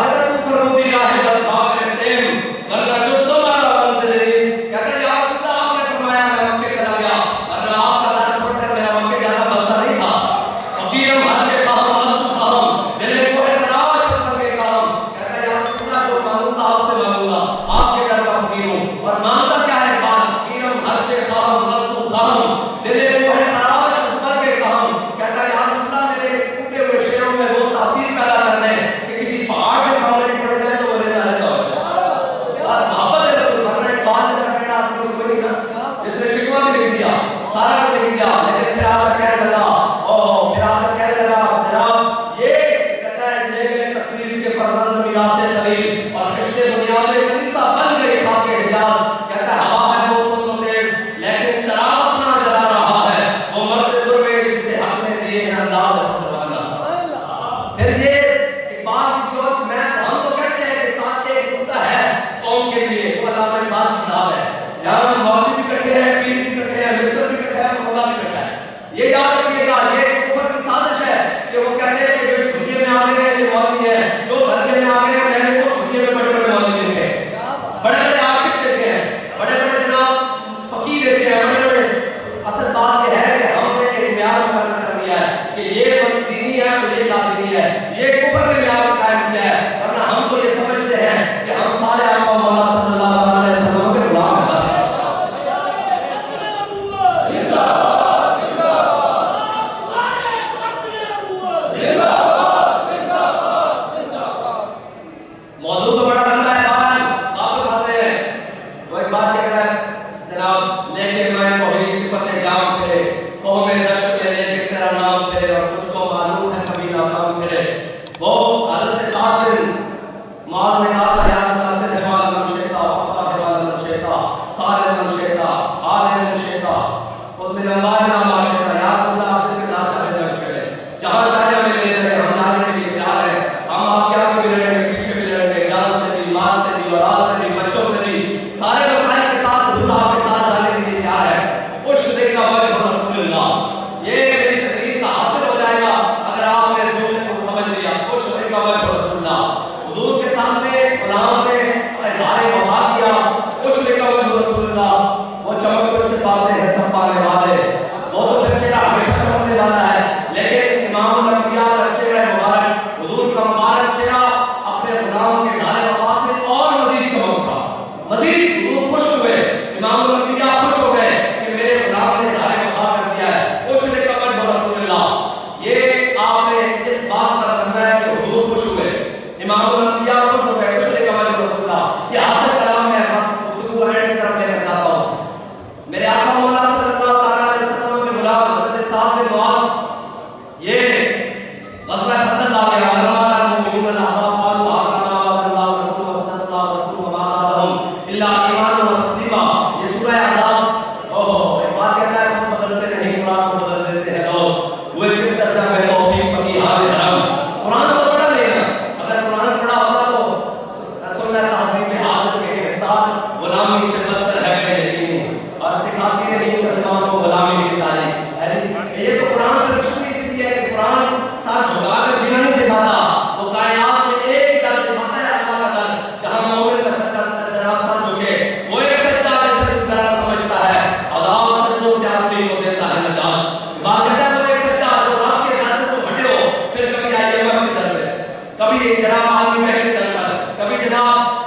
کہتا تو فرمودی راہ بلخاب رفتیم ورنہ جس تمہارا منزل نیز. کہتا یا رسول اللہ آپ نے فرمایا میں مکے چلا گیا ورنہ آپ کا در چھوڑ کر میرا مکے جانا بنتا نہیں تھا. فقیرم ہرچے خواہم مستو خواہم دلے کو ہے خراش کر کے کام. کہتا یا رسول اللہ جو مانگوں گا آپ سے مانگوں گا, آپ کے در کا فقیر ہوں. اور مانگتا کیا ہے بات, فقیرم ہرچے خواہم مستو خواہم دلے کو ہے خراش کر کے کام. کہتا یا رسول اللہ میرے اس ٹوٹے ہوئے شعروں میں وہ تاثیر پیدا کرتے ہیں کہ کسی پہاڑ کے سامنے بھی پڑے جائے تو وہ رضا رضا ہو جائے. اور محبت ہے رسول, ورنہ ایک بات جیسا کہنا آدمی کو کوئی نہیں تھا جس نے شکوہ بھی لکھ دیا, سارا کچھ لکھ دیا, لیکن پھر آ کر کہنے لگا پھر آ کر کہنے لگا جناب یہ کہتا ہے لے گئے تسلیس کے فرزند میراث خلیل اور خشت بنیاد کلیسا بن گئی خاک حجاز. کہتا ہے ہوا ہے وہ تم تو تیز لیکن چراغ اپنا جلا رہا ہے وہ مرد درویش جسے حق نے دیے ہیں انداز فرمانا. پھر یہ اقبال اس وقت میں ہم تو کہتے ہیں کہ ساتھ ایک نقطہ ہے قوم کے لیے, وہ علامہ اقبال کی ذات ہے. یہاں مولوی بھی اکٹھے ہیں, پیر بھی اکٹھے ہیں, مسٹر بھی اکٹھے ہیں, مولا بھی اکٹھا ہے. یہ یاد رکھیے گا یہ کفر کی سازش ہے کہ وہ کہتے ہیں کہ جو اس دنیا میں آ گئے ہیں یہ مولوی ہے, جو سرکے میں آ گئے ہیں میں نے اس دنیا میں بڑے بڑے مولوی دیکھے ہیں, بڑے بڑے عاشق دیکھے ہیں, بڑے بڑے جناب فقیر دیکھے ہیں, بڑے بڑے. اصل بات یہ ہے کہ ہم نے ایک معیار مقرر کر دیا ہے کہ یہ دینی ہے اور یہ لادینی ہے, یہ کفر نے معیار قائم کیا ہے. ورنہ ہم تو یہ سمجھتے ہیں کہ ہم سارے آقا مولا صلی اللہ علیہ وسلم کے غلام ہیں بس. موضوع تو بڑا لمبا ہے, بہرحال واپس آتے ہیں. وہ ایک بات کہتا ہے جناب لیکن میں کوئی صفت جام پھرے قوم دشت میں لے کے تیرا نام پھرے اور تجھ کو معلوم ہے کبھی ناکام پھرے. وہ حضرت سعد بن معاذ نے کہا تھا یا اللہ سے حوال من شیطا وقتا حوال من شیطا سال من شیطا آل من شیطا خود من انبارنا ما شیطا. یا رسول اللہ آپ جس کے ساتھ چاہے جنگ چلے, جہاں چاہے ہمیں لے چلے, ہم جانے کے لیے تیار ہیں. ہم آپ کے آگے بھی لڑیں گے, پیچھے بھی لڑیں گے, جان سے بھی, مال سے بھی, اولاد سے بھی, بچوں سے بھی, سارے مسائل کے ساتھ حضور آپ کے ساتھ جانے کے لیے تیار ہے. اشرے کا وجہ رسول اللہ, یہ میری تقریر کا حاصل ہو جائے گا اگر آپ نے اس جملے کو سمجھ لیا. اشرے کا وجہ رسول اللہ, حضور کے سامنے غلام نے اظہار وفا کیا. اشرے کا وجہ رسول اللہ, وہ چمک سے باتیں ہیں سب پانے والے, وہ تو پھر چہرہ ہمیشہ چمکنے والا ہے. لیکن امام الانبیاء کا چہرہ مبارک, حضور کا مبارک چہرہ اپنے غلام کے اظہار وفا سے اور مزید چمک تھا, مزید حضور خوش ہوئے, امام الانبیاء خوش ہو گئے کہ میرے غلام نے اظہار وفا کر دیا ہے. اشرے کا وجہ رسول اللہ, یہ آپ نے اس بات پر رکھنا ہے کہ حضور خوش ہوئے, امام الانبیاء خوش ہو گئے. اشرے کا وجہ رسول اللہ, یہ حاصل کلام میں بس گفتگو اینڈ کی طرف لے کر جاتا ہوں. میرے آقا مولا صلی اللہ تعالیٰ علیہ وسلم کے غلام حضرت سعد بن معاذ یہ غزوہ خندق آ گیا. علماء المؤمنون الاحزاب قالوا هذا ما وعد الله ورسوله وصدق الله ورسوله وما زادهم الا ایمانا وتسلیما. یہ سورہ احزاب, ایک بات کہتا ہے خود بدلتے نہیں قرآن کو بدل دیتے ہیں لوگ, وہ کس درجہ میں توفیق فقیہان حرم. قرآن کو پڑھا لینا, اگر قرآن پڑھا ہوگا تو سنہ تہذیب حاضر کے گرفتار غلامی سے بدتر ہے بے یقینی, اور سکھاتی نہیں مسلمان کو غلامی کی تاریخ. یہ تو قرآن سے دشمنی اس لیے ہے کہ قرآن ساتھ جھکا کر جینا نہیں سکھاتا, وہ کائنات میں ایک ہی در دکھاتا ہے اللہ کا در, جہاں مومن کا سجدہ جناب ساتھ جھکے, وہ ایک سجدہ جسے طرح سمجھتا ہے, عذاب سجدوں سے آدمی کو دیتا ہے نجات. بات کہتا ہے وہ ایک سجدہ جو رب کے در سے تم ہٹے ہو, پھر کبھی IMF کے در پہ, کبھی جناب عالمی بینک کے در پر, کبھی جناب